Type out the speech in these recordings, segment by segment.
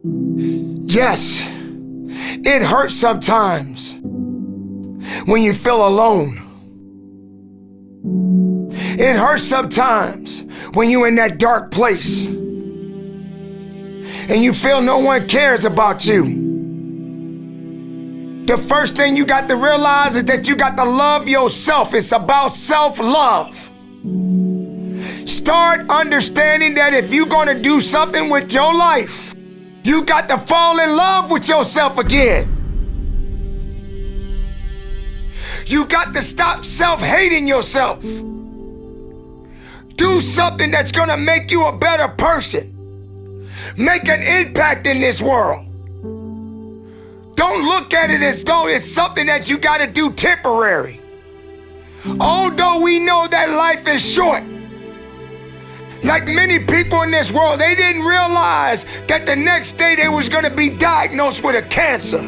Yes, it hurts sometimes when you feel alone. It hurts sometimes when you're in that dark place and you feel no one cares about you. The first thing you got to realize is that you got to love yourself. It's about self-love. Start understanding that if you're going to do something with your life, you got to fall in love with yourself again. You got to stop self-hating yourself. Do something that's going to make you a better person. Make an impact in this world. Don't look at it as though it's something that you got to do temporary. Although we know that life is short, like many people in this world, they didn't realize that the next day they was going to be diagnosed with a cancer.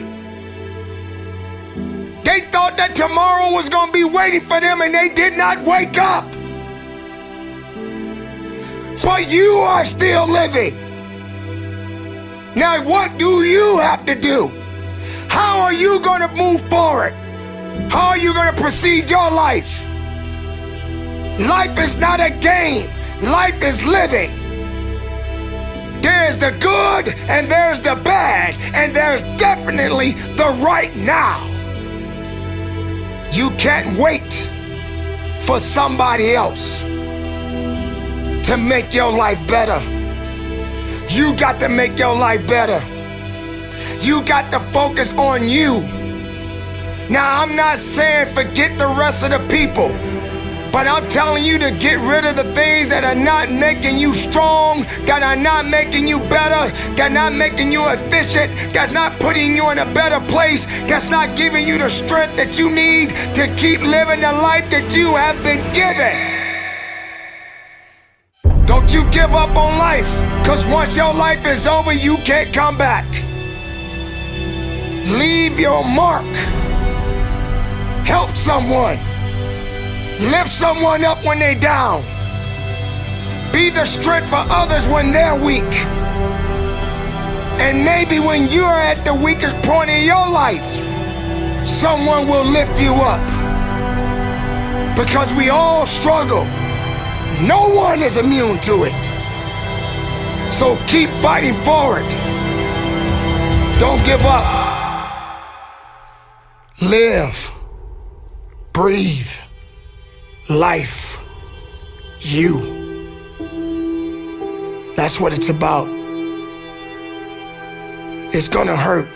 They thought that tomorrow was going to be waiting for them, and they did not wake up. But you are still living. Now, what do you have to do? How are you going to move forward? How are you going to proceed your life? Life is not a game. Life is living. There's the good and there's the bad, and there's definitely the right now. You can't wait for somebody else to make your life better. You got to make your life better. You got to focus on you. Now, I'm not saying forget the rest of the people, but I'm telling you to get rid of the things that are not making you strong, that are not making you better, that are not making you efficient, that's not putting you in a better place, that's not giving you the strength that you need to keep living the life that you have been given. Don't you give up on life, because once your life is over, you can't come back. Leave your mark. Help someone. Lift someone up when they're down. Be the strength for others when they're weak. And maybe when you're at the weakest point in your life, someone will lift you up. Because we all struggle. No one is immune to it. So keep fighting forward. Don't give up. Live. Breathe. Life. You. That's what it's about. It's gonna hurt.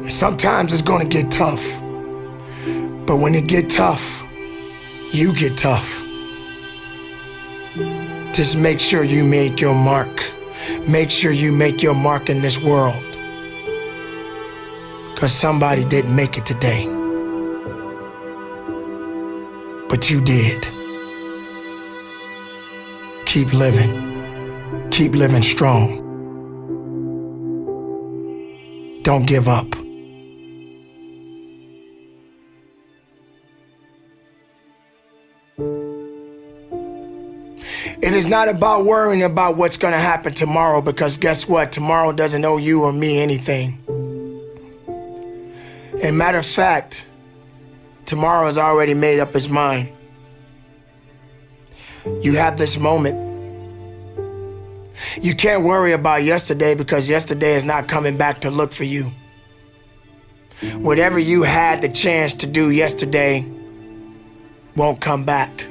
Sometimes it's gonna get tough. But when it get tough, you get tough. Just make sure you make your mark. Make sure you make your mark in this world. Because somebody didn't make it today. But you did. Keep living. Keep living strong. Don't give up. It is not about worrying about what's going to happen tomorrow, because guess what? Tomorrow doesn't owe you or me anything. And matter of fact, tomorrow has already made up its mind. You have this moment. You can't worry about yesterday, because yesterday is not coming back to look for you. Whatever you had the chance to do yesterday won't come back.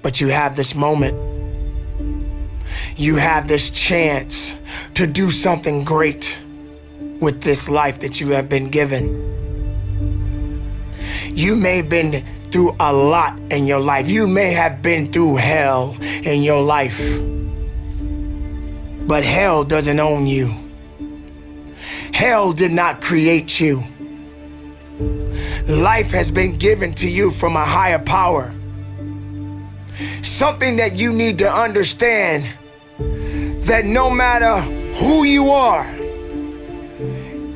But you have this moment. You have this chance to do something great with this life that you have been given. You may have been through a lot in your life. You may have been through hell in your life. But hell doesn't own you. Hell did not create you. Life has been given to you from a higher power. Something that you need to understand, that no matter who you are,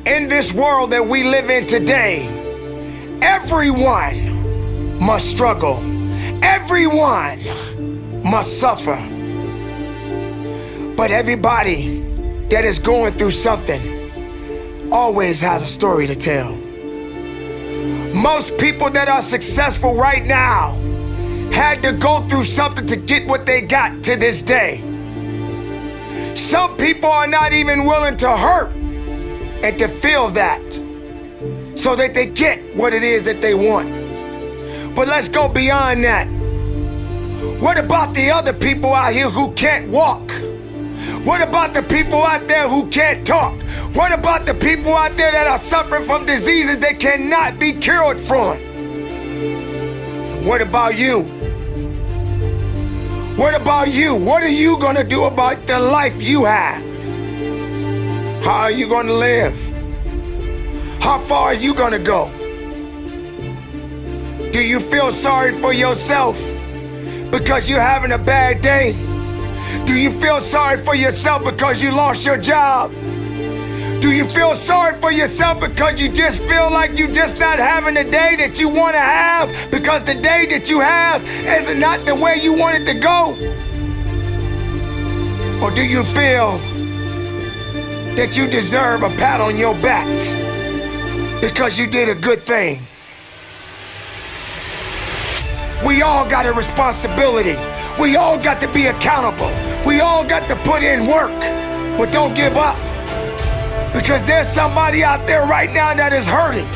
in this world that we live in today, everyone must struggle. Everyone must suffer. But everybody that is going through something always has a story to tell. Most people that are successful right now had to go through something to get what they got to this day. Some people are not even willing to hurt and to feel that so that they get what it is that they want. But let's go beyond that. What about the other people out here who can't walk? What about the people out there who can't talk? What about the people out there that are suffering from diseases that cannot be cured from? What about you? What about you? What are you gonna do about the life you have? How are you gonna live? How far are you gonna go? Do you feel sorry for yourself because you're having a bad day? Do you feel sorry for yourself because you lost your job? Do you feel sorry for yourself because you just feel like you're just not having the day that you want to have because the day that you have is not the way you want it to go? Or do you feel that you deserve a pat on your back because you did a good thing? We all got a responsibility. We all got to be accountable. We all got to put in work, but don't give up. Because there's somebody out there right now that is hurting.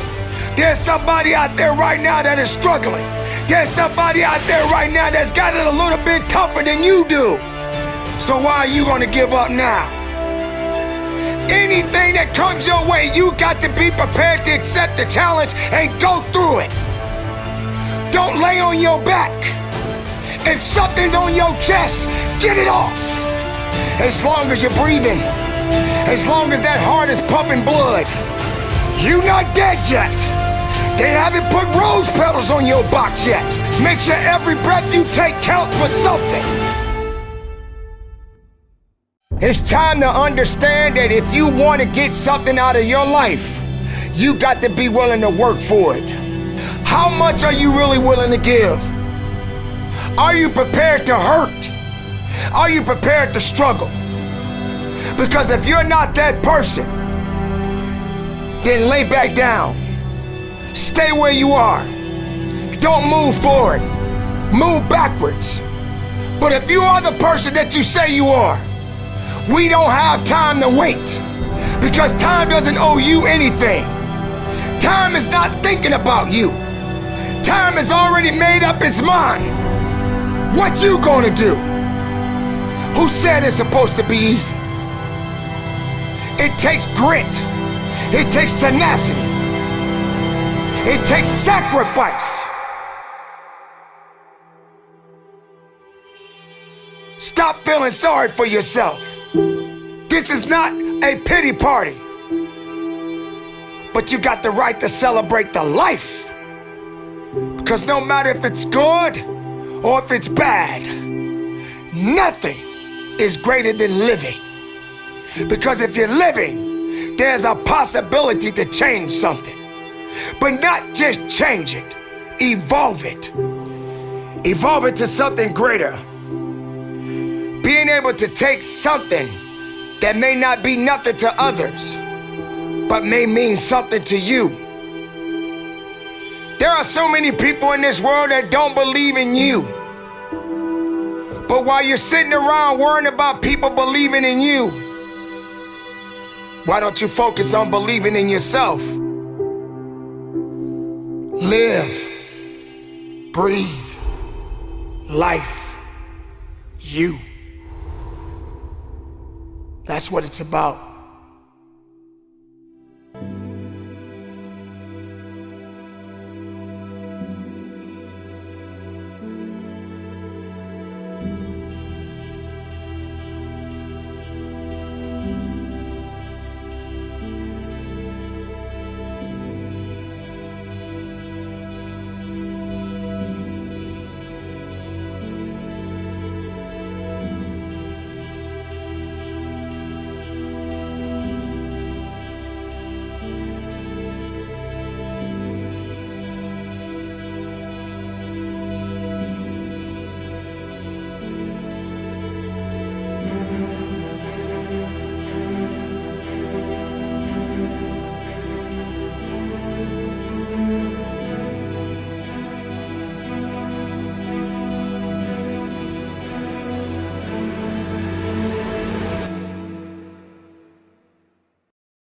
There's somebody out there right now that is struggling. There's somebody out there right now that's got it a little bit tougher than you do. So why are you gonna give up now? Anything that comes your way, you got to be prepared to accept the challenge and go through it. Don't lay on your back. If something's on your chest, get it off. As long as you're breathing, as long as that heart is pumping blood, you're not dead yet. They haven't put rose petals on your box yet. Make sure every breath you take counts for something. It's time to understand that if you want to get something out of your life, you got to be willing to work for it. How much are you really willing to give? Are you prepared to hurt? Are you prepared to struggle? Because if you're not that person, then lay back down. Stay where you are. Don't move forward. Move backwards. But if you are the person that you say you are, we don't have time to wait. Because time doesn't owe you anything. Time is not thinking about you. Time has already made up its mind. What you gonna do? Who said it's supposed to be easy? It takes grit. It takes tenacity. It takes sacrifice. Stop feeling sorry for yourself. This is not a pity party. But you got the right to celebrate the life. Because no matter if it's good or if it's bad, nothing is greater than living. Because if you're living, there's a possibility to change something. But not just change it, evolve it. Evolve it to something greater. Being able to take something that may not be nothing to others, but may mean something to you. There are so many people in this world that don't believe in you. But while you're sitting around worrying about people believing in you, why don't you focus on believing in yourself? Live, breathe, life, you. That's what it's about.